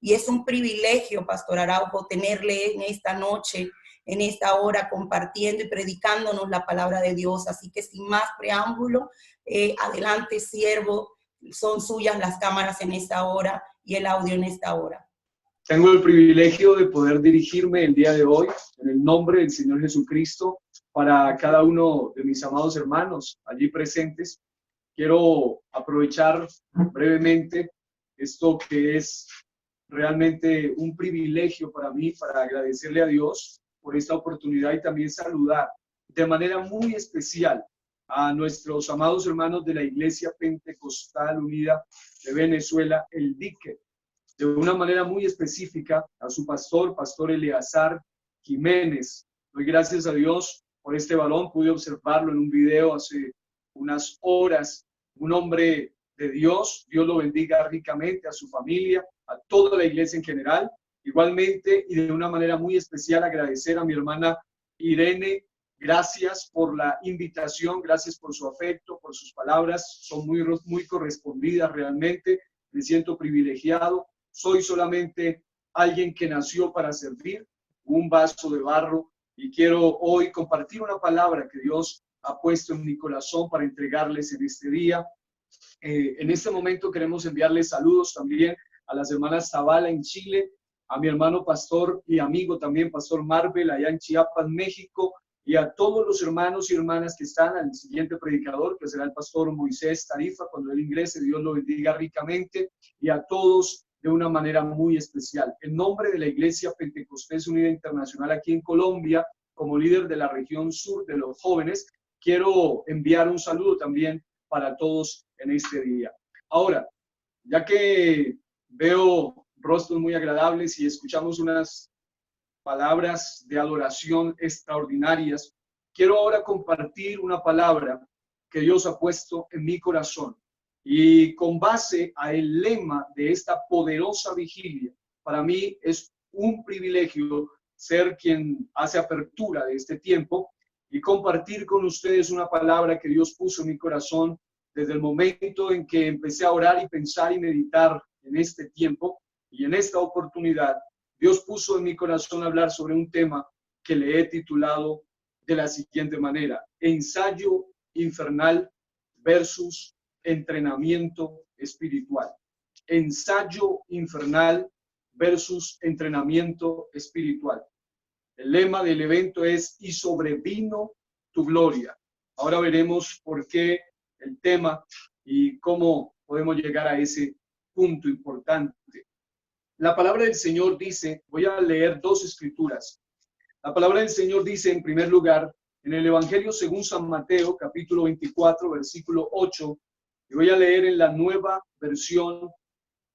Y es un privilegio, Pastor Araujo, tenerle en esta noche, en esta hora, compartiendo y predicándonos la palabra de Dios. Así que sin más preámbulo, adelante, siervo, son suyas las cámaras en esta hora y el audio en esta hora. Tengo el privilegio de poder dirigirme el día de hoy en el nombre del Señor Jesucristo para cada uno de mis amados hermanos allí presentes. Quiero aprovechar brevemente esto que es realmente un privilegio para mí, para agradecerle a Dios por esta oportunidad y también saludar de manera muy especial a nuestros amados hermanos de la Iglesia Pentecostal Unida de Venezuela, el Dique, de una manera muy específica a su pastor, Pastor Eleazar Jiménez. Doy gracias a Dios por este varón, pude observarlo en un video hace unas horas, un hombre de Dios. Dios lo bendiga ricamente, a su familia, a toda la iglesia en general. Igualmente, y de una manera muy especial, agradecer a mi hermana Irene. Gracias por la invitación, gracias por su afecto, por sus palabras, son muy correspondidas realmente. Me siento privilegiado. Soy solamente alguien que nació para servir, un vaso de barro, y quiero hoy compartir una palabra que Dios ha puesto en mi corazón para entregarles en este día. En este momento queremos enviarles saludos también a las hermanas Zavala en Chile, a mi hermano pastor y amigo también, Pastor Marvel, allá en Chiapas, México, y a todos los hermanos y hermanas que están, al siguiente predicador, que será el pastor Moisés Tarifa, cuando él ingrese, Dios lo bendiga ricamente, y a todos de una manera muy especial. En nombre de la Iglesia Pentecostés Unida Internacional aquí en Colombia, como líder de la región sur de los jóvenes, quiero enviar un saludo también para todos en este día. Ahora, ya que veo rostros muy agradables y escuchamos unas palabras de adoración extraordinarias, quiero ahora compartir una palabra que Dios ha puesto en mi corazón. Y con base a el lema de esta poderosa vigilia, para mí es un privilegio ser quien hace apertura de este tiempo y compartir con ustedes una palabra que Dios puso en mi corazón desde el momento en que empecé a orar y pensar y meditar en este tiempo. Y en esta oportunidad, Dios puso en mi corazón hablar sobre un tema que le he titulado de la siguiente manera: ensayo infernal versus entrenamiento espiritual. Ensayo infernal versus entrenamiento espiritual. El lema del evento es: y sobrevino tu gloria. Ahora veremos por qué el tema y cómo podemos llegar a ese punto importante. La palabra del Señor dice, voy a leer dos escrituras. La palabra del Señor dice, en primer lugar, en el Evangelio según San Mateo, capítulo 24, versículo 8, y voy a leer en la nueva versión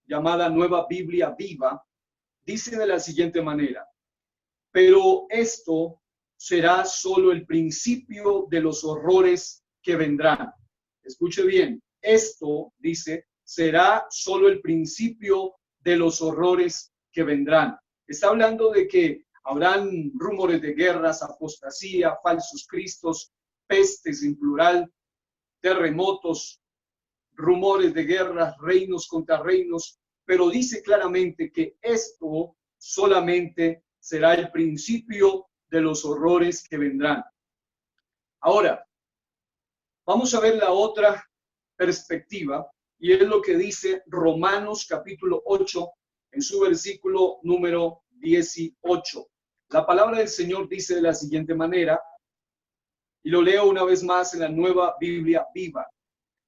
llamada Nueva Biblia Viva, dice de la siguiente manera: pero esto será solo el principio de los horrores que vendrán. Escuche bien, esto, dice, será solo el principio de los horrores que vendrán. Está hablando de que habrán rumores de guerras, apostasía, falsos cristos, pestes en plural, terremotos, rumores de guerras, reinos contra reinos, pero dice claramente que esto solamente será el principio de los horrores que vendrán. Ahora, vamos a ver la otra perspectiva, y es lo que dice Romanos capítulo 8 en su versículo número 18. La palabra del Señor dice de la siguiente manera, y lo leo una vez más en la Nueva Biblia Viva.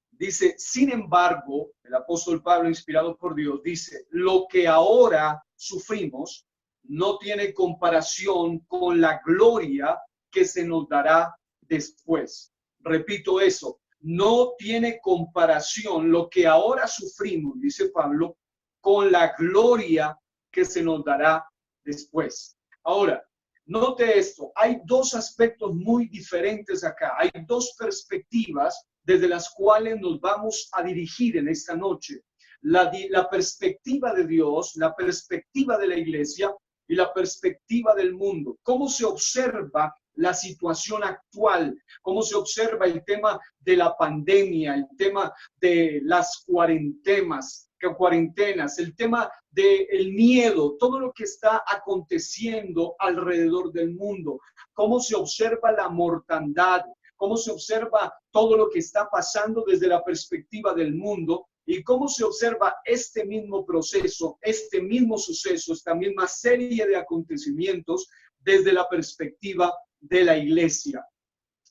Dice, sin embargo, el apóstol Pablo, inspirado por Dios, dice, lo que ahora sufrimos no tiene comparación con la gloria que se nos dará después. Repito eso, no tiene comparación lo que ahora sufrimos, dice Pablo, con la gloria que se nos dará después. Ahora, note esto, hay dos aspectos muy diferentes acá, hay dos perspectivas desde las cuales nos vamos a dirigir en esta noche. La perspectiva de Dios, la perspectiva de la iglesia y la perspectiva del mundo. ¿Cómo se observa la situación actual? ¿Cómo se observa el tema de la pandemia, el tema de las cuarentenas, cuarentenas, el tema del miedo, todo lo que está aconteciendo alrededor del mundo, cómo se observa la mortandad, cómo se observa todo lo que está pasando desde la perspectiva del mundo y cómo se observa este mismo proceso, este mismo suceso, esta misma serie de acontecimientos desde la perspectiva de la iglesia.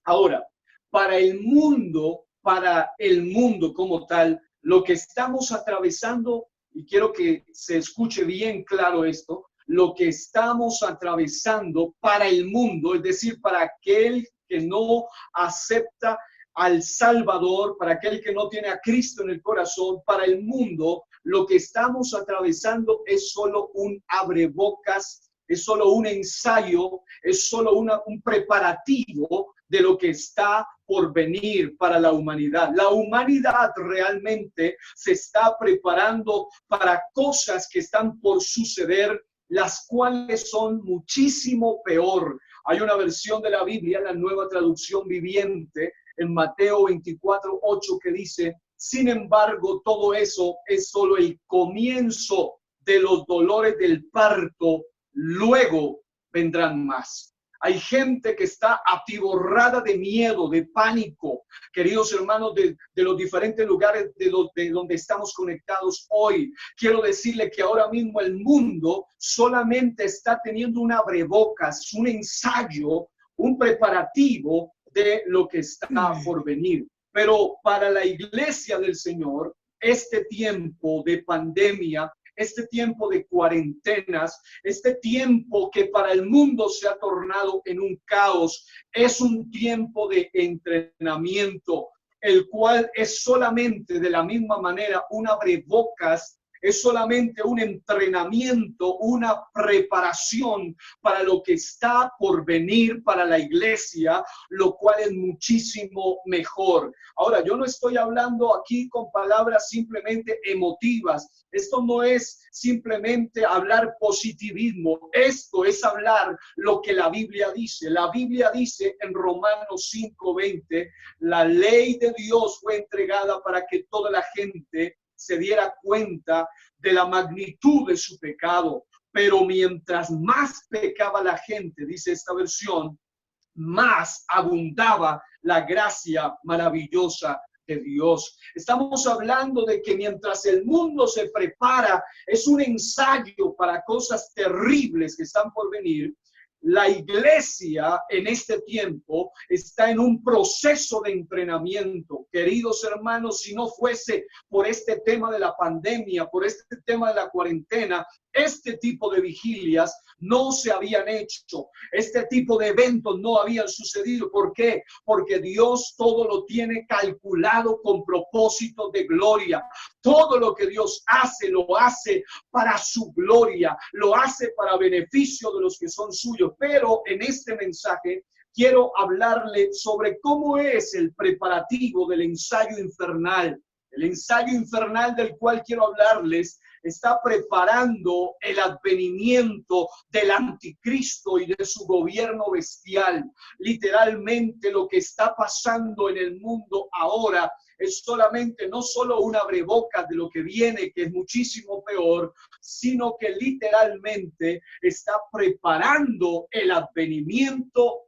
Ahora, para el mundo como tal, lo que estamos atravesando, y quiero que se escuche bien claro esto, lo que estamos atravesando para el mundo, es decir, para aquel que no acepta al Salvador, para aquel que no tiene a Cristo en el corazón, para el mundo, lo que estamos atravesando es solo un abrebocas, es solo un ensayo, es solo un preparativo de lo que está por venir para la humanidad. La humanidad realmente se está preparando para cosas que están por suceder, las cuales son muchísimo peor. Hay una versión de la Biblia, la Nueva Traducción Viviente, en Mateo 24:8, que dice: sin embargo, todo eso es solo el comienzo de los dolores del parto, luego vendrán más. Hay gente que está atiborrada de miedo, de pánico. Queridos hermanos de los diferentes lugares de donde estamos conectados hoy, quiero decirle que ahora mismo el mundo solamente está teniendo un abrebocas, un ensayo, un preparativo de lo que está por venir. Pero para la iglesia del Señor, este tiempo de pandemia, este tiempo de cuarentenas, este tiempo que para el mundo se ha tornado en un caos, es un tiempo de entrenamiento, el cual es solamente de la misma manera un abrebocas, es solamente un entrenamiento, una preparación para lo que está por venir para la iglesia, lo cual es muchísimo mejor. Ahora, yo no estoy hablando aquí con palabras simplemente emotivas. Esto no es simplemente hablar positivismo. Esto es hablar lo que la Biblia dice. La Biblia dice en Romanos 5:20, la ley de Dios fue entregada para que toda la gente se diera cuenta de la magnitud de su pecado. Pero mientras más pecaba la gente, dice esta versión, más abundaba la gracia maravillosa de Dios. Estamos hablando de que mientras el mundo se prepara, es un ensayo para cosas terribles que están por venir. La iglesia en este tiempo está en un proceso de entrenamiento. Queridos hermanos, si no fuese por este tema de la pandemia, por este tema de la cuarentena, este tipo de vigilias no se habían hecho. Este tipo de eventos no habían sucedido. ¿Por qué? Porque Dios todo lo tiene calculado con propósito de gloria. Todo lo que Dios hace, lo hace para su gloria, lo hace para beneficio de los que son suyos. Pero en este mensaje quiero hablarle sobre cómo es el preparativo del ensayo infernal. El ensayo infernal del cual quiero hablarles está preparando el advenimiento del anticristo y de su gobierno bestial. Literalmente lo que está pasando en el mundo ahora es solamente, no solo un abrebocas de lo que viene, que es muchísimo peor, sino que literalmente está preparando el advenimiento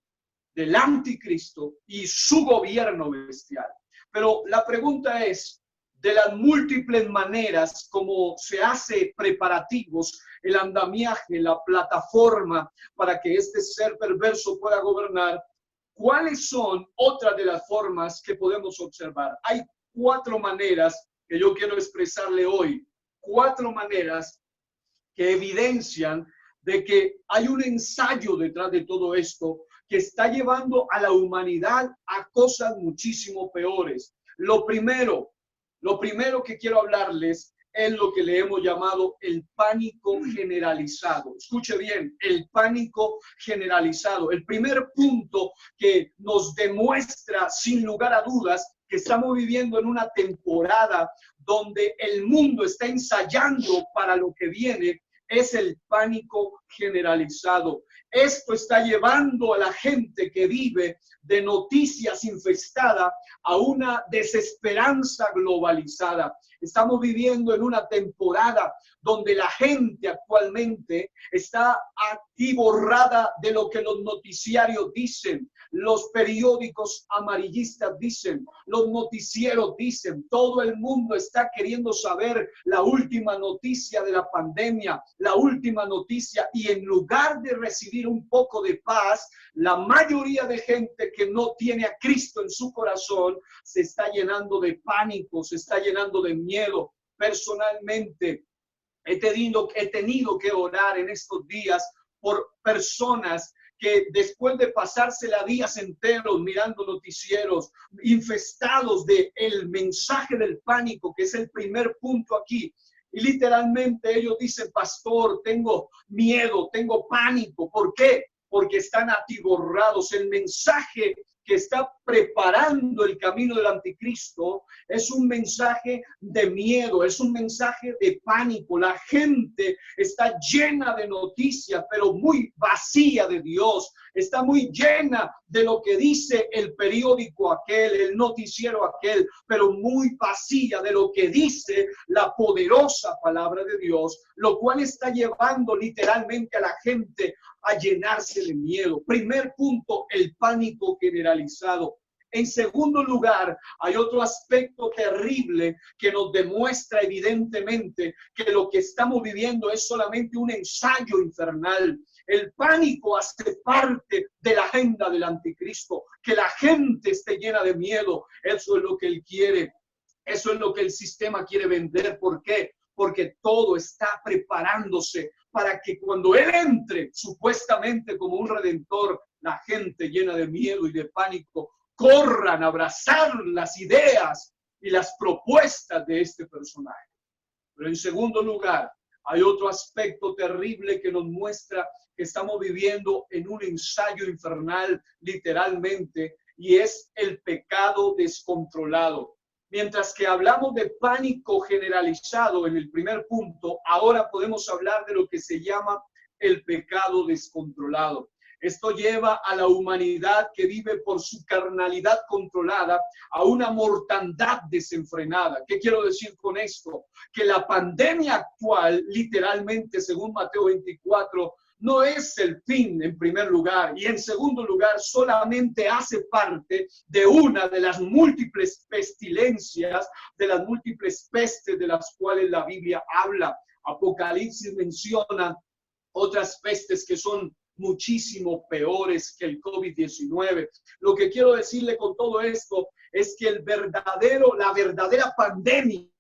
del anticristo y su gobierno bestial. Pero la pregunta es, de las múltiples maneras como se hace preparativos, el andamiaje, la plataforma para que este ser perverso pueda gobernar, ¿cuáles son otras de las formas que podemos observar? Hay 4 maneras que yo quiero expresarle hoy, 4 maneras que evidencian de que hay un ensayo detrás de todo esto que está llevando a la humanidad a cosas muchísimo peores. Lo primero que quiero hablarles es lo que le hemos llamado el pánico generalizado. Escuche bien, el pánico generalizado. El primer punto que nos demuestra sin lugar a dudas que estamos viviendo en una temporada donde el mundo está ensayando para lo que viene es el pánico generalizado. Esto está llevando a la gente que vive de noticias infestada a una desesperanza globalizada. Estamos viviendo en una temporada donde la gente actualmente está atiborrada de lo que los noticiarios dicen, los periódicos amarillistas dicen, los noticieros dicen, todo el mundo está queriendo saber la última noticia de la pandemia, la última noticia, y en lugar de recibir un poco de paz, la mayoría de gente que no tiene a Cristo en su corazón se está llenando de pánico, se está llenando de miedo. Personalmente, he tenido que orar en estos días por personas que después de pasársela días enteros mirando noticieros, infestados de el mensaje del pánico, que es el primer punto aquí, y literalmente ellos dicen: pastor, tengo miedo, tengo pánico. ¿Por qué? Porque están atiborrados. El mensaje que está preparando el camino del anticristo es un mensaje de miedo, es un mensaje de pánico. La gente está llena de noticias, pero muy vacía de Dios. Está muy llena de lo que dice el periódico aquel, el noticiero aquel, pero muy vacía de lo que dice la poderosa palabra de Dios, lo cual está llevando literalmente a la gente a llenarse de miedo. Primer punto, el pánico generalizado. En segundo lugar, hay otro aspecto terrible que nos demuestra evidentemente que lo que estamos viviendo es solamente un ensayo infernal. El pánico hace parte de la agenda del anticristo, que la gente esté llena de miedo. Eso es lo que él quiere. Eso es lo que el sistema quiere vender. ¿Por qué? Porque todo está preparándose para que cuando él entre, supuestamente como un redentor, la gente llena de miedo y de pánico corran a abrazar las ideas y las propuestas de este personaje. Pero en segundo lugar, hay otro aspecto terrible que nos muestra que estamos viviendo en un ensayo infernal, literalmente, y es el pecado descontrolado. Mientras que hablamos de pánico generalizado en el primer punto, ahora podemos hablar de lo que se llama el pecado descontrolado. Esto lleva a la humanidad que vive por su carnalidad controlada a una mortandad desenfrenada. ¿Qué quiero decir con esto? Que la pandemia actual, literalmente, según Mateo 24, no es el fin en primer lugar, y en segundo lugar solamente hace parte de una de las múltiples pestilencias, de las múltiples pestes de las cuales la Biblia habla. Apocalipsis menciona otras pestes que son muchísimo peores que el COVID-19. Lo que quiero decirle con todo esto es que la verdadera pandemia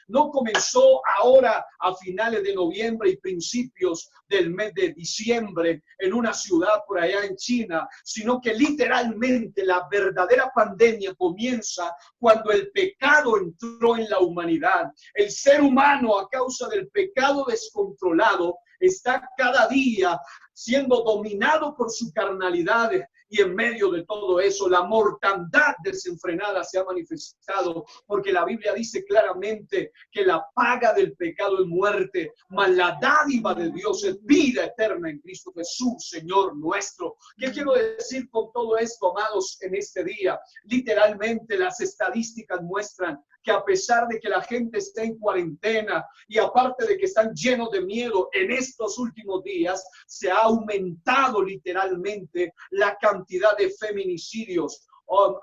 no comenzó ahora a finales de noviembre y principios del mes de diciembre en una ciudad por allá en China, sino que literalmente la verdadera pandemia comienza cuando el pecado entró en la humanidad. El ser humano, a causa del pecado descontrolado, está cada día siendo dominado por su carnalidad, y en medio de todo eso la mortandad desenfrenada se ha manifestado, porque la Biblia dice claramente que la paga del pecado es muerte, mas la dádiva de Dios es vida eterna en Cristo Jesús, Señor nuestro. ¿Qué quiero decir con todo esto, amados, en este día? Literalmente las estadísticas muestran que a pesar de que la gente está en cuarentena y aparte de que están llenos de miedo, en estos últimos días se ha aumentado literalmente la cantidad de feminicidios,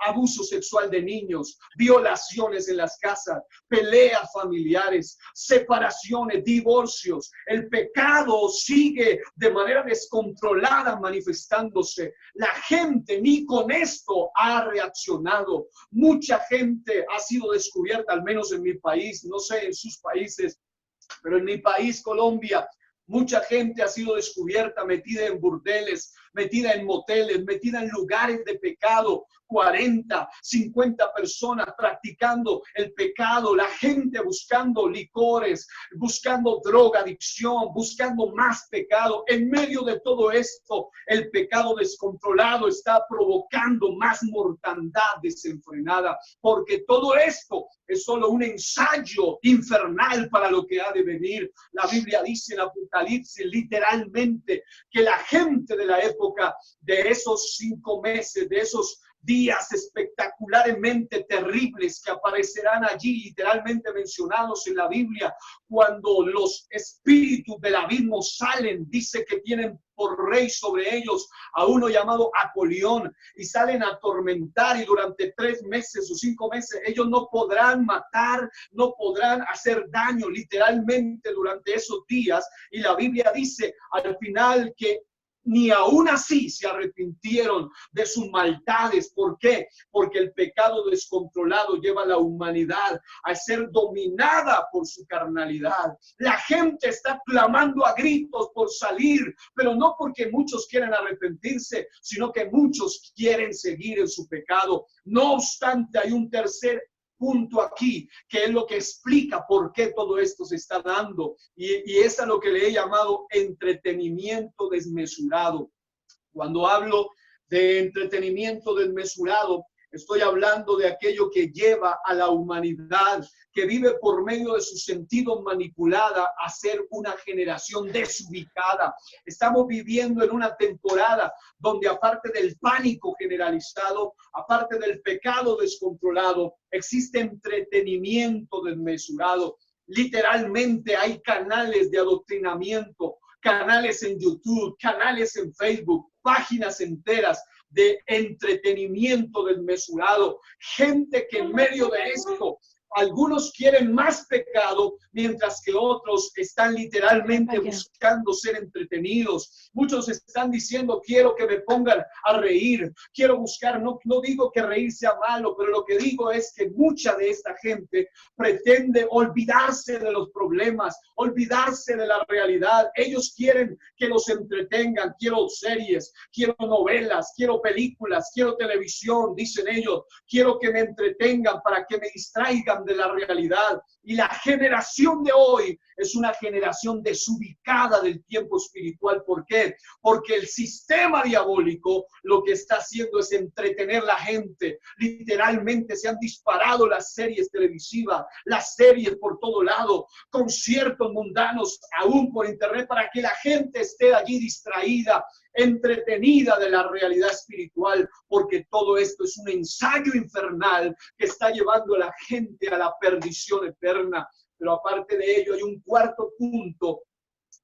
abuso sexual de niños, violaciones en las casas, peleas familiares, separaciones, divorcios. El pecado sigue de manera descontrolada manifestándose. La gente ni con esto ha reaccionado. Mucha gente ha sido descubierta, al menos en mi país, no sé en sus países, pero en mi país, Colombia, mucha gente ha sido descubierta metida en burdeles, metida en moteles, metida en lugares de pecado, 40, 50 personas practicando el pecado, la gente buscando licores, buscando droga, adicción, buscando más pecado. En medio de todo esto, el pecado descontrolado está provocando más mortandad desenfrenada, porque todo esto es solo un ensayo infernal para lo que ha de venir. La Biblia dice en Apocalipsis literalmente que la gente de la época de esos 5 meses, de esos días espectacularmente terribles que aparecerán allí, literalmente mencionados en la Biblia, cuando los espíritus del abismo salen, dice que tienen por rey sobre ellos a uno llamado Apolión, y salen a atormentar, y durante 3 meses o 5 meses ellos no podrán matar, no podrán hacer daño literalmente durante esos días. Y la Biblia dice al final que ni aún así se arrepintieron de sus maldades. ¿Por qué? Porque el pecado descontrolado lleva a la humanidad a ser dominada por su carnalidad. La gente está clamando a gritos por salir, pero no porque muchos quieren arrepentirse, sino que muchos quieren seguir en su pecado. No obstante, hay un tercer punto aquí, que es lo que explica por qué todo esto se está dando, y es a lo que le he llamado entretenimiento desmesurado. Cuando hablo de entretenimiento desmesurado, estoy hablando de aquello que lleva a la humanidad que vive por medio de sus sentidos manipulada a ser una generación desubicada. Estamos viviendo en una temporada donde, aparte del pánico generalizado, aparte del pecado descontrolado, existe entretenimiento desmesurado. Literalmente hay canales de adoctrinamiento, canales en YouTube, canales en Facebook, páginas enteras de entretenimiento desmesurado. Gente que en medio de esto, algunos quieren más pecado, mientras que otros están literalmente buscando ser entretenidos. Muchos están diciendo, quiero que me pongan a reír, quiero buscar, no digo que reír sea malo, pero lo que digo es que mucha de esta gente pretende olvidarse de los problemas, olvidarse de la realidad. Ellos quieren que los entretengan. Quiero series, quiero novelas, quiero películas, quiero televisión, dicen ellos. Quiero que me entretengan para que me distraigan de la realidad. Y la generación de hoy es una generación desubicada del tiempo espiritual. ¿Por qué? Porque el sistema diabólico lo que está haciendo es entretener a la gente. Literalmente se han disparado las series televisivas, las series por todo lado, conciertos mundanos aún por internet, para que la gente esté allí distraída, entretenida de la realidad espiritual, porque todo esto es un ensayo infernal que está llevando a la gente a la perdición eterna. Pero aparte de ello, hay un cuarto punto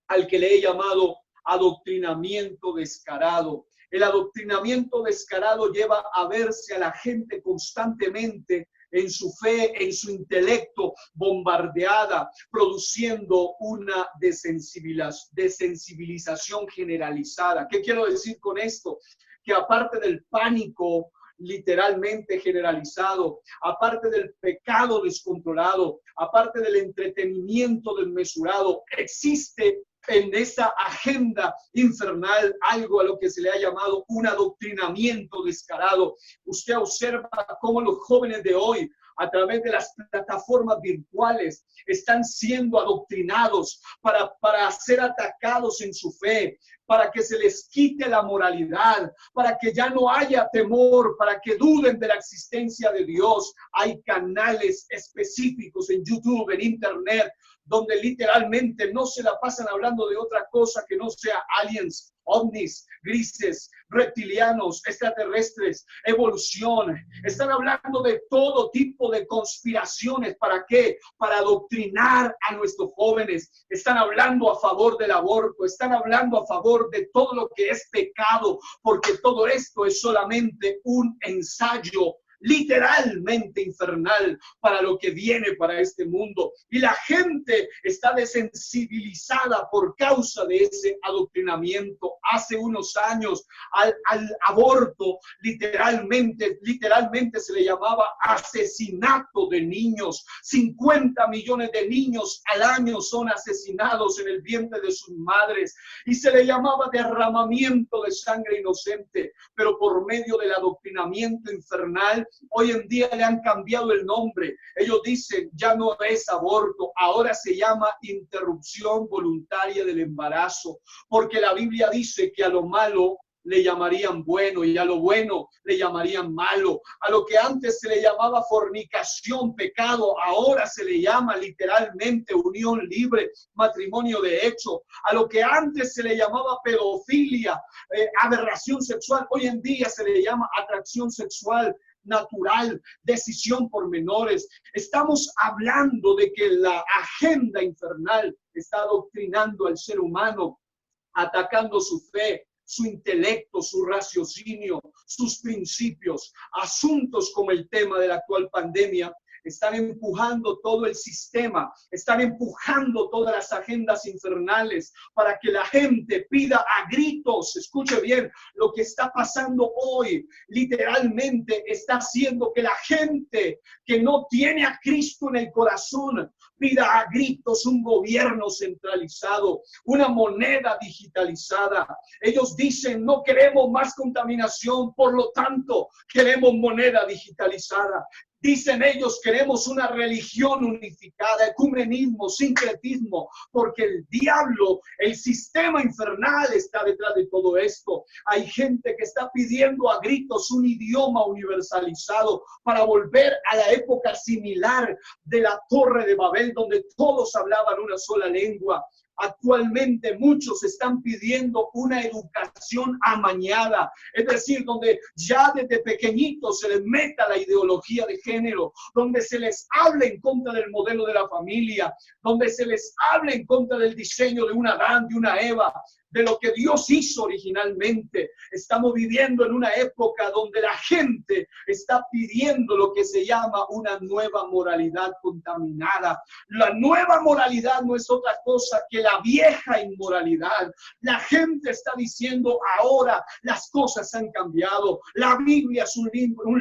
al que le he llamado adoctrinamiento descarado. El adoctrinamiento descarado lleva a verse a la gente constantemente en su fe, en su intelecto, bombardeada, produciendo una desensibilización generalizada. ¿Qué quiero decir con esto? Que aparte del pánico literalmente generalizado, aparte del pecado descontrolado, aparte del entretenimiento desmesurado, existe en esa agenda infernal algo a lo que se le ha llamado un adoctrinamiento descarado. Usted observa cómo los jóvenes de hoy, a través de las plataformas virtuales, están siendo adoctrinados para ser atacados en su fe, para que se les quite la moralidad, para que ya no haya temor, para que duden de la existencia de Dios. Hay canales específicos en YouTube, en Internet, donde literalmente no se la pasan hablando de otra cosa que no sea aliens, ovnis, grises, reptilianos, extraterrestres, evolución. Están hablando de todo tipo de conspiraciones. ¿Para qué? Para adoctrinar a nuestros jóvenes. Están hablando a favor del aborto, están hablando a favor de todo lo que es pecado, porque todo esto es solamente un ensayo literalmente infernal para lo que viene para este mundo. Y la gente está desensibilizada por causa de ese adoctrinamiento. Hace unos años al aborto literalmente se le llamaba asesinato de niños. 50 millones de niños al año son asesinados en el vientre de sus madres y se le llamaba derramamiento de sangre inocente, pero por medio del adoctrinamiento infernal, hoy en día le han cambiado el nombre. Ellos dicen, ya no es aborto, ahora se llama interrupción voluntaria del embarazo, porque la Biblia dice que a lo malo le llamarían bueno y a lo bueno le llamarían malo. A lo que antes se le llamaba fornicación, pecado, ahora se le llama literalmente unión libre, matrimonio de hecho. A lo que antes se le llamaba pedofilia, aberración sexual, hoy en día se le llama atracción sexual natural, decisión por menores. Estamos hablando de que la agenda infernal está adoctrinando al ser humano, atacando su fe, su intelecto, su raciocinio, sus principios. Asuntos como el tema de la actual pandemia están empujando todo el sistema, están empujando todas las agendas infernales para que la gente pida a gritos. Escuche bien, lo que está pasando hoy literalmente está haciendo que la gente que no tiene a Cristo en el corazón pida a gritos un gobierno centralizado, una moneda digitalizada. Ellos dicen, no queremos más contaminación, por lo tanto, queremos moneda digitalizada. Dicen ellos, queremos una religión unificada, ecumenismo, sincretismo, porque el diablo, el sistema infernal está detrás de todo esto. Hay gente que está pidiendo a gritos un idioma universalizado para volver a la época similar de la Torre de Babel, donde todos hablaban una sola lengua. Actualmente muchos están pidiendo una educación amañada, es decir, donde ya desde pequeñitos se les meta la ideología de género, donde se les hable en contra del modelo de la familia, donde se les hable en contra del diseño de un Adán, de una Eva, de lo que Dios hizo originalmente. Estamos viviendo en una época donde la gente está pidiendo lo que se llama una nueva moralidad contaminada. La nueva moralidad no es otra cosa que la vieja inmoralidad. La gente está diciendo ahora las cosas han cambiado. La Biblia es un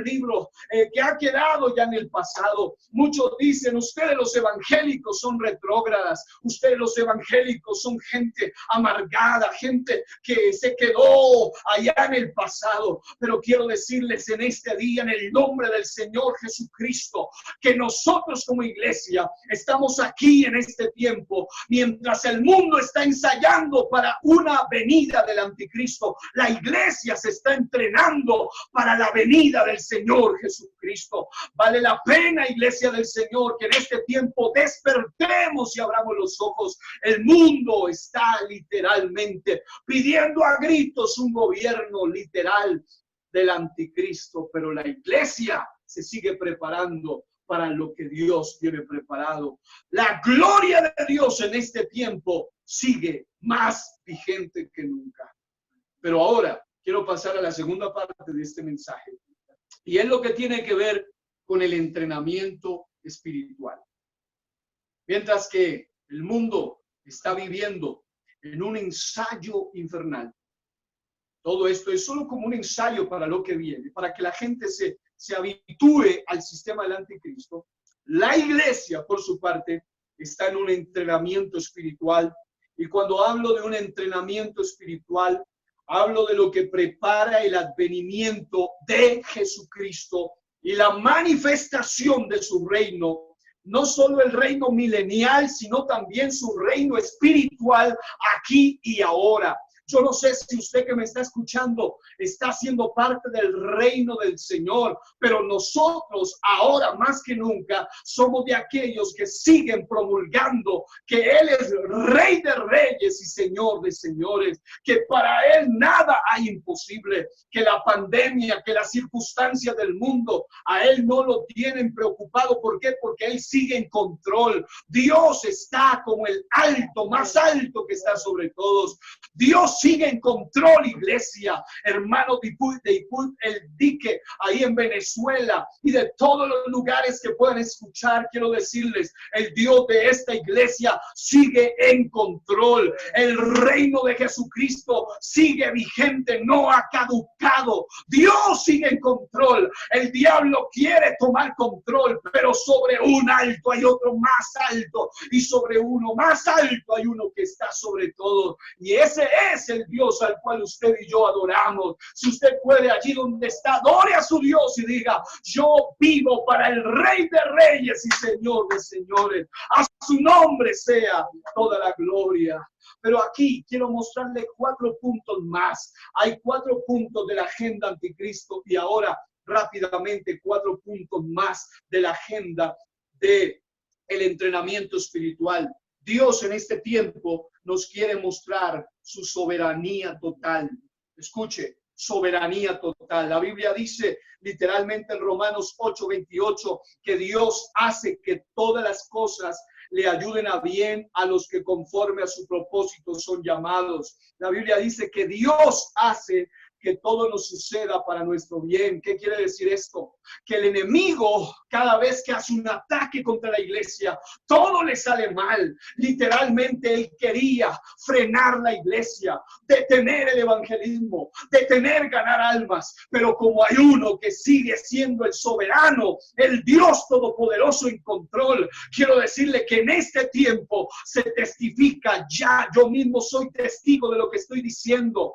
libro que ha quedado ya en el pasado. Muchos dicen, ustedes los evangélicos son retrógradas, ustedes los evangélicos son gente amargada, gente que se quedó allá en el pasado. Pero quiero decirles en este día, en el nombre del Señor Jesucristo, que nosotros como iglesia estamos aquí en este tiempo, mientras el mundo está ensayando para una venida del anticristo. La iglesia se está entrenando para la venida del Señor Jesucristo. Vale la pena, iglesia del Señor, que en este tiempo despertemos y abramos los ojos. El mundo está literalmente pidiendo a gritos un gobierno literal del anticristo, pero la iglesia se sigue preparando para lo que Dios tiene preparado. La gloria de Dios en este tiempo sigue más vigente que nunca. Pero ahora quiero pasar a la segunda parte de este mensaje, y es lo que tiene que ver con el entrenamiento espiritual. Mientras que el mundo está viviendo en un ensayo infernal, todo esto es solo como un ensayo para lo que viene, para que la gente se habitúe al sistema del anticristo. La iglesia, por su parte, está en un entrenamiento espiritual. Y cuando hablo de un entrenamiento espiritual, hablo de lo que prepara el advenimiento de Jesucristo y la manifestación de su reino. No solo el reino milenial, sino también su reino espiritual aquí y ahora. Yo no sé si usted que me está escuchando está siendo parte del reino del Señor, pero nosotros ahora más que nunca somos de aquellos que siguen promulgando que Él es Rey de Reyes y Señor de Señores, que para Él nada hay imposible, que la pandemia, que las circunstancias del mundo a Él no lo tienen preocupado. ¿Por qué? Porque Él sigue en control. Dios está como el alto, más alto que está sobre todos. Dios sigue en control, iglesia. Hermano de el dique ahí en Venezuela y de todos los lugares que puedan escuchar, quiero decirles, el Dios de esta iglesia sigue en control. El reino de Jesucristo sigue vigente, no ha caducado. Dios sigue en control. El diablo quiere tomar control, pero sobre un alto hay otro más alto, y sobre uno más alto hay uno que está sobre todo, y ese es el Dios al cual usted y yo adoramos. Si usted puede, allí donde está, adore a su Dios y diga: yo vivo para el Rey de Reyes y Señor de Señores. A su nombre sea toda la gloria. Pero aquí quiero mostrarle 4 puntos más. Hay 4 puntos de la agenda anticristo, y ahora rápidamente 4 puntos más de la agenda de el entrenamiento espiritual. Dios en este tiempo nos quiere mostrar su soberanía total. Escuche, soberanía total. La Biblia dice literalmente en Romanos 8:28 que Dios hace que todas las cosas le ayuden a bien a los que conforme a su propósito son llamados. La Biblia dice que Dios hace que todo nos suceda para nuestro bien. ¿Qué quiere decir esto? Que el enemigo, cada vez que hace un ataque contra la iglesia, todo le sale mal. Literalmente él quería frenar la iglesia, detener el evangelismo, detener ganar almas. Pero como hay uno que sigue siendo el soberano, el Dios todopoderoso en control, quiero decirle que en este tiempo se testifica ya. Yo mismo soy testigo de lo que estoy diciendo.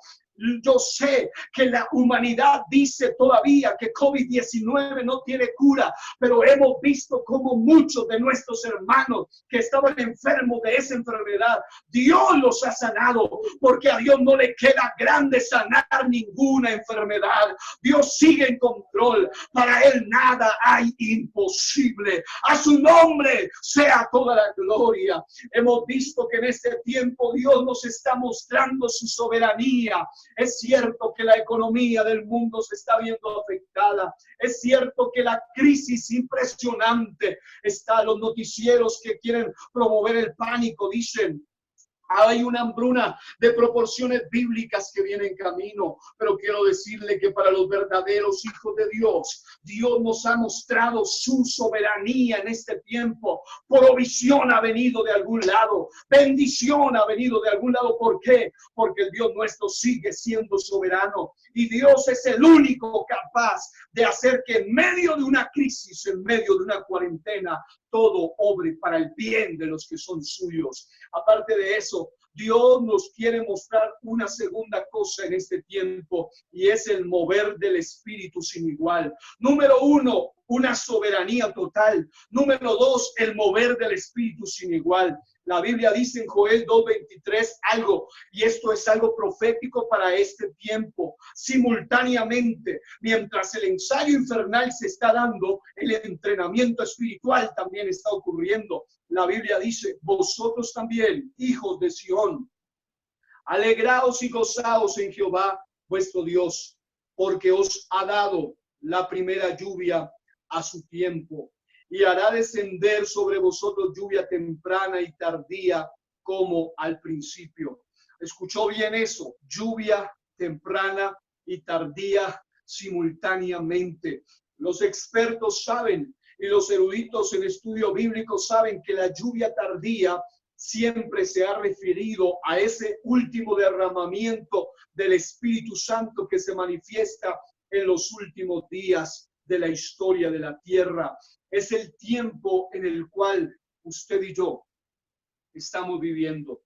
Yo sé que la humanidad dice todavía que COVID-19 no tiene cura, pero hemos visto como muchos de nuestros hermanos que estaban enfermos de esa enfermedad, Dios los ha sanado, porque a Dios no le queda grande sanar ninguna enfermedad. Dios sigue en control. Para Él nada hay imposible. A su nombre sea toda la gloria. Hemos visto que en este tiempo Dios nos está mostrando su soberanía. Es cierto que la economía del mundo se está viendo afectada. Es cierto que la crisis impresionante está. Los noticieros que quieren promover el pánico dicen: hay una hambruna de proporciones bíblicas que viene en camino. Pero quiero decirle que para los verdaderos hijos de Dios, Dios nos ha mostrado su soberanía en este tiempo. Provisión ha venido de algún lado. Bendición ha venido de algún lado. ¿Por qué? Porque el Dios nuestro sigue siendo soberano. Y Dios es el único capaz de hacer que en medio de una crisis, en medio de una cuarentena, todo obre para el bien de los que son suyos. Aparte de eso, Dios nos quiere mostrar una segunda cosa en este tiempo, y es el mover del Espíritu sin igual. Número 1, una soberanía total. Número 2, el mover del Espíritu sin igual. La Biblia dice en Joel 2:23 algo, y esto es algo profético para este tiempo. Simultáneamente, mientras el ensayo infernal se está dando, el entrenamiento espiritual también está ocurriendo. La Biblia dice: vosotros también, hijos de Sión, alegraos y gozaos en Jehová vuestro Dios, porque os ha dado la primera lluvia a su tiempo, y hará descender sobre vosotros lluvia temprana y tardía como al principio. ¿Escuchó bien eso? Lluvia temprana y tardía simultáneamente. Los expertos saben, y los eruditos en estudio bíblico saben, que la lluvia tardía siempre se ha referido a ese último derramamiento del Espíritu Santo que se manifiesta en los últimos días de la historia de la tierra. Es el tiempo en el cual usted y yo estamos viviendo.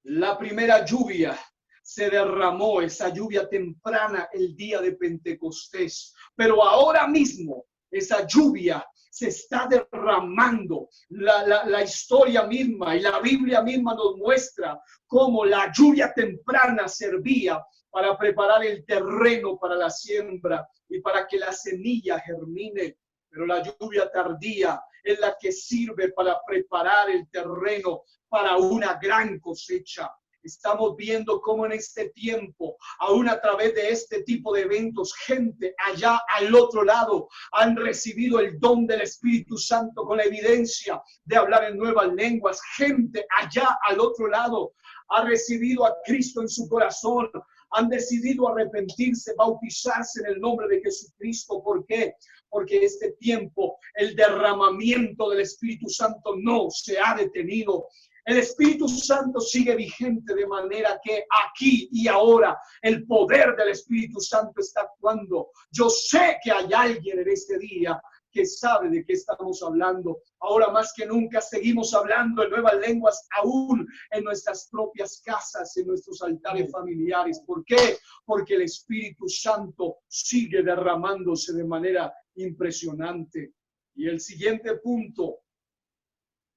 La primera lluvia se derramó, esa lluvia temprana, el día de Pentecostés, pero ahora mismo esa lluvia se está derramando. La historia misma y la Biblia misma nos muestra cómo la lluvia temprana servía para preparar el terreno para la siembra y para que la semilla germine. Pero la lluvia tardía es la que sirve para preparar el terreno para una gran cosecha. Estamos viendo cómo en este tiempo, aún a través de este tipo de eventos, gente allá al otro lado han recibido el don del Espíritu Santo con la evidencia de hablar en nuevas lenguas. Gente allá al otro lado ha recibido a Cristo en su corazón, han decidido arrepentirse, bautizarse en el nombre de Jesucristo. ¿Por qué? Porque este tiempo, el derramamiento del Espíritu Santo no se ha detenido. El Espíritu Santo sigue vigente, de manera que aquí y ahora el poder del Espíritu Santo está actuando. Yo sé que hay alguien en este día que sabe de qué estamos hablando. Ahora más que nunca seguimos hablando en nuevas lenguas, aún en nuestras propias casas, en nuestros altares familiares. ¿Por qué? Porque el Espíritu Santo sigue derramándose de manera impresionante. Y el siguiente punto,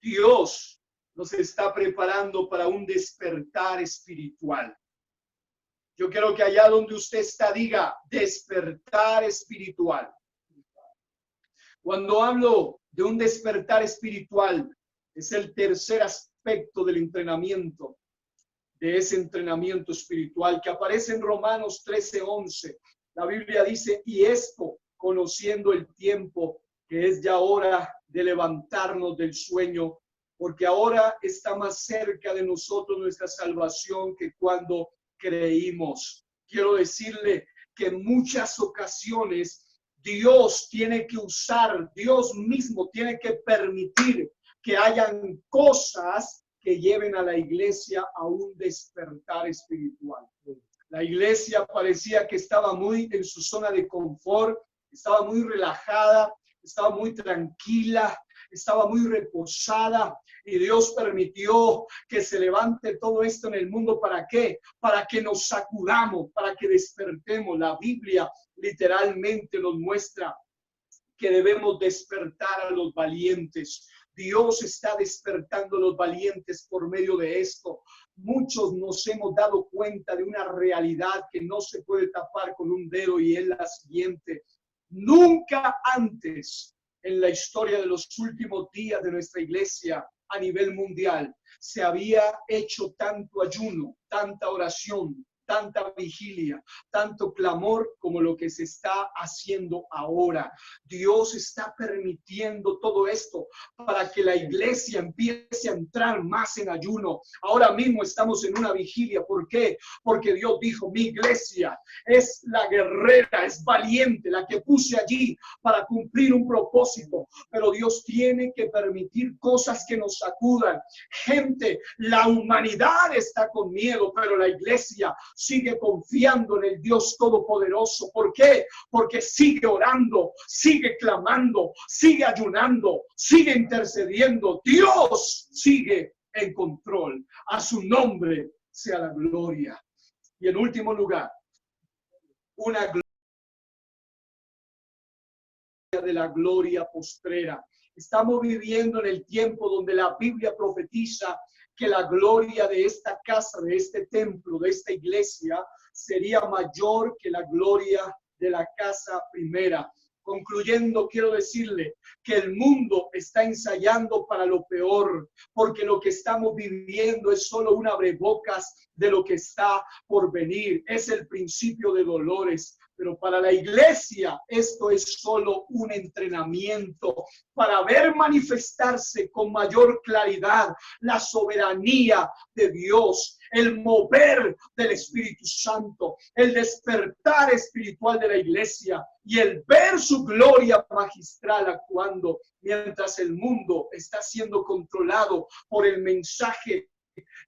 Dios nos está preparando para un despertar espiritual. Yo quiero que allá donde usted está diga despertar espiritual. Cuando hablo de un despertar espiritual, es el tercer aspecto del entrenamiento, de ese entrenamiento espiritual que aparece en Romanos 13:11. La Biblia dice, y esto conociendo el tiempo, que es ya hora de levantarnos del sueño, porque ahora está más cerca de nosotros nuestra salvación que cuando creímos. Quiero decirle que en muchas ocasiones Dios tiene que usar, Dios mismo tiene que permitir que hayan cosas que lleven a la iglesia a un despertar espiritual. La iglesia parecía que estaba muy en su zona de confort, estaba muy relajada, estaba muy tranquila, estaba muy reposada, y Dios permitió que se levante todo esto en el mundo. ¿Para qué? Para que nos sacudamos, para que despertemos. La Biblia literalmente nos muestra que debemos despertar a los valientes. Dios está despertando a los valientes por medio de esto. Muchos nos hemos dado cuenta de una realidad que no se puede tapar con un dedo, y es la siguiente: nunca antes en la historia de los últimos días de nuestra iglesia a nivel mundial se había hecho tanto ayuno, tanta oración, tanta vigilia, tanto clamor como lo que se está haciendo ahora. Dios está permitiendo todo esto para que la iglesia empiece a entrar más en ayuno. Ahora mismo estamos en una vigilia. ¿Por qué? Porque Dios dijo, mi iglesia es la guerrera, es valiente, la que puse allí para cumplir un propósito. Pero Dios tiene que permitir cosas que nos sacudan. Gente, la humanidad está con miedo, pero la iglesia sigue confiando en el Dios Todopoderoso. ¿Por qué? Porque sigue orando, sigue clamando, sigue ayunando, sigue intercediendo. Dios sigue en control. A su nombre sea la gloria. Y en último lugar, una gloria de la gloria postrera. Estamos viviendo en el tiempo donde la Biblia profetiza que la gloria de esta casa, de este templo, de esta iglesia, sería mayor que la gloria de la casa primera. Concluyendo, quiero decirle que el mundo está ensayando para lo peor, porque lo que estamos viviendo es solo un abrebocas de lo que está por venir. Es el principio de dolores. Pero para la iglesia esto es solo un entrenamiento para ver manifestarse con mayor claridad la soberanía de Dios, el mover del Espíritu Santo, el despertar espiritual de la iglesia y el ver su gloria magistral actuando mientras el mundo está siendo controlado por el mensaje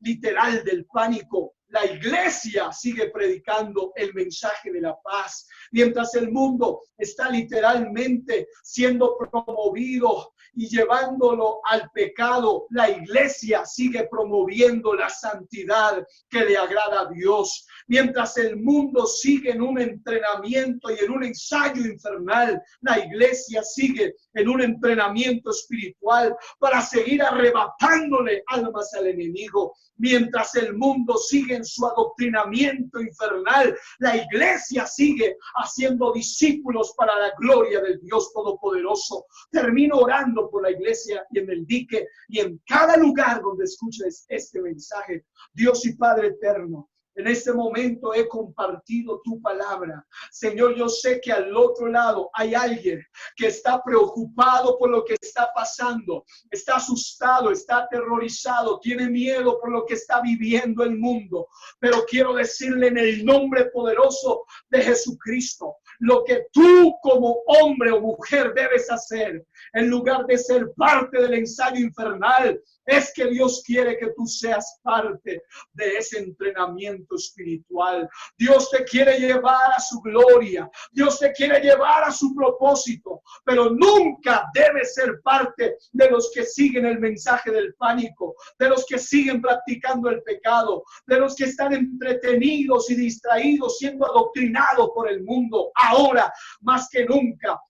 literal del pánico. La iglesia sigue predicando el mensaje de la paz, mientras el mundo está literalmente siendo promovido y llevándolo al pecado. La iglesia sigue promoviendo la santidad que le agrada a Dios, mientras el mundo sigue en un entrenamiento y en un ensayo infernal. La iglesia sigue en un entrenamiento espiritual para seguir arrebatándole almas al enemigo. Mientras el mundo sigue en su adoctrinamiento infernal, la iglesia sigue haciendo discípulos para la gloria del Dios Todopoderoso. Termino orando pasando por la iglesia y en el dique y en cada lugar donde escuches este mensaje. Dios y Padre eterno, en este momento he compartido tu palabra. Señor, yo sé que al otro lado hay alguien que está preocupado por lo que está pasando, está asustado, está aterrorizado, tiene miedo por lo que está viviendo el mundo. Pero quiero decirle en el nombre poderoso de Jesucristo, lo que tú como hombre o mujer debes hacer, en lugar de ser parte del ensayo infernal, es que Dios quiere que tú seas parte de ese entrenamiento espiritual. Dios te quiere llevar a su gloria. Dios te quiere llevar a su propósito, pero nunca debes ser parte de los que siguen el mensaje del pánico, de los que siguen practicando el pecado, de los que están entretenidos y distraídos, siendo adoctrinados por el mundo. Ahora, más que nunca,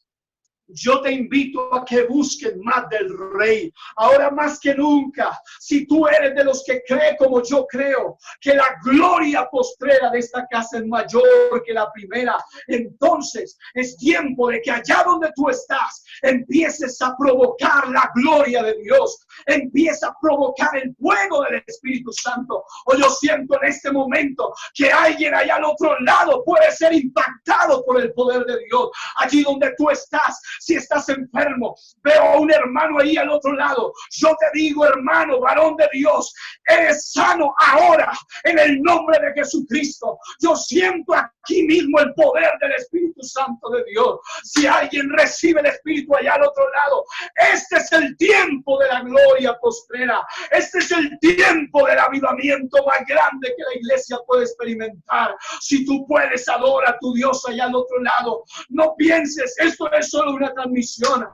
yo te invito a que busquen más del Rey. Ahora más que nunca, si tú eres de los que cree como yo creo, que la gloria postrera de esta casa es mayor que la primera, entonces es tiempo de que allá donde tú estás, empieces a provocar la gloria de Dios. Empieza a provocar el fuego del Espíritu Santo. O yo siento en este momento que alguien allá al otro lado puede ser impactado por el poder de Dios. Allí donde tú estás, si estás enfermo, veo a un hermano ahí al otro lado. Yo te digo, hermano, varón de Dios, eres sano ahora en el nombre de Jesucristo. Yo siento aquí mismo el poder del Espíritu Santo de Dios. Si alguien recibe el Espíritu allá al otro lado, este es el tiempo de la gloria postrera. Este es el tiempo del avivamiento más grande que la iglesia puede experimentar. Si tú puedes, adora a tu Dios allá al otro lado. No pienses, esto es solo una transmisión.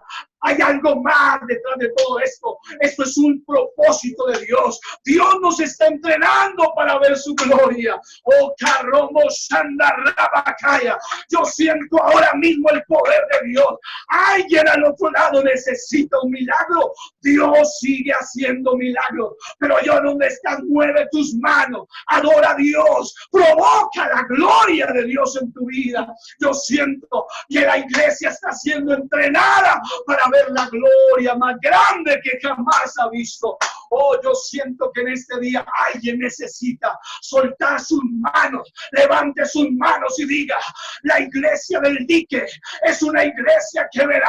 Hay algo más detrás de todo esto. Esto es un propósito de Dios. Dios nos está entrenando para ver su gloria. Oh, Carromo Shandarabakaya. Yo siento ahora mismo el poder de Dios. Alguien al otro lado necesita un milagro. Dios sigue haciendo milagros. Pero yo donde estás, mueve tus manos. Adora a Dios. Provoca la gloria de Dios en tu vida. Yo siento que la iglesia está siendo entrenada para ver la gloria más grande que jamás ha visto. Oh, yo siento que en este día alguien necesita soltar sus manos, levante sus manos y diga: la iglesia del dique es una iglesia que verá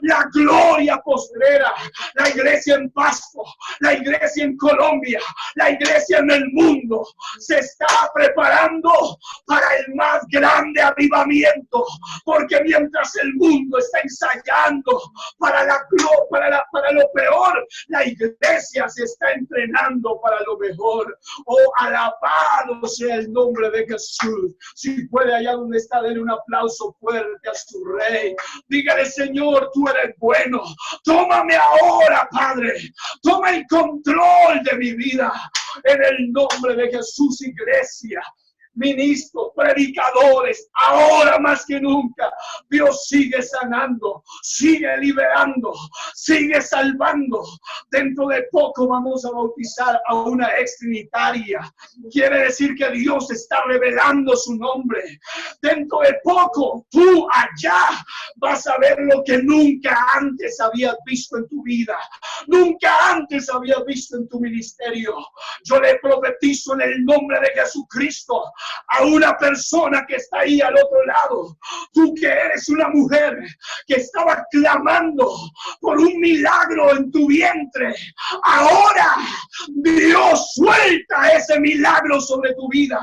la gloria postrera. La iglesia en Pasco, la iglesia en Colombia, la iglesia en el mundo se está preparando para el más grande avivamiento, porque mientras el mundo está ensayando para lo peor, la iglesia se está entrenando para lo mejor. Oh, alabado sea el nombre de Jesús. Si puede, allá donde está, denle un aplauso fuerte a su Rey. Dígale: Señor, tú eres bueno. Tómame ahora, Padre. Toma el control de mi vida. En el nombre de Jesús, iglesia, ministros, predicadores, ahora más que nunca, Dios sigue sanando, sigue liberando, sigue salvando. Dentro de poco vamos a bautizar a una extrinitaria. Quiere decir que Dios está revelando su nombre. Dentro de poco, tú allá vas a ver lo que nunca antes habías visto en tu vida, nunca antes habías visto en tu ministerio. Yo le profetizo en el nombre de Jesucristo a una persona que está ahí al otro lado. Tú que eres una mujer que estaba clamando por un milagro en tu vientre, ahora Dios suelta ese milagro sobre tu vida.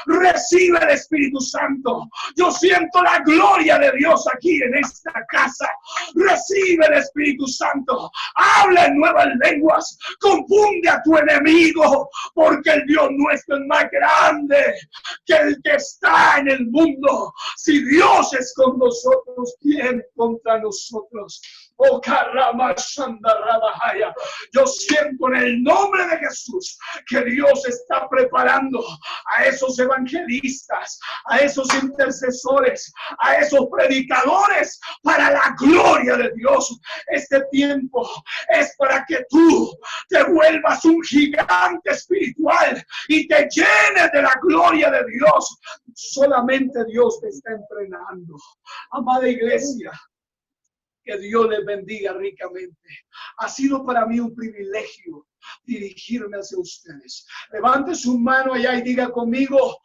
Recibe el Espíritu Santo. Yo siento la gloria de Dios aquí en esta casa. Recibe el Espíritu Santo. Habla en nuevas lenguas. Confunde a tu enemigo, porque el Dios nuestro es más grande que el que está en el mundo. Si Dios es con nosotros, ¿quién contra nosotros? Oh, Karama Shandarabahaya. Yo siento en el nombre de Jesús que Dios está preparando a esos evangelistas, a esos intercesores, a esos predicadores para la gloria de Dios. Este tiempo es para que tú te vuelvas un gigante espiritual y te llenes de la gloria de Dios. Solamente Dios te está entrenando. Amada iglesia, Que Dios les bendiga ricamente. Ha sido para mí un privilegio dirigirme hacia ustedes. Levante su mano allá y diga conmigo: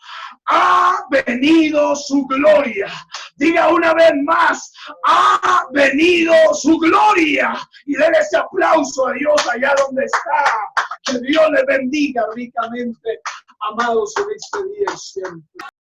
ha venido su gloria. Diga una vez más: ha venido su gloria. Y denle ese aplauso a Dios allá donde está. Que Dios les bendiga ricamente, amados, en este día y siempre.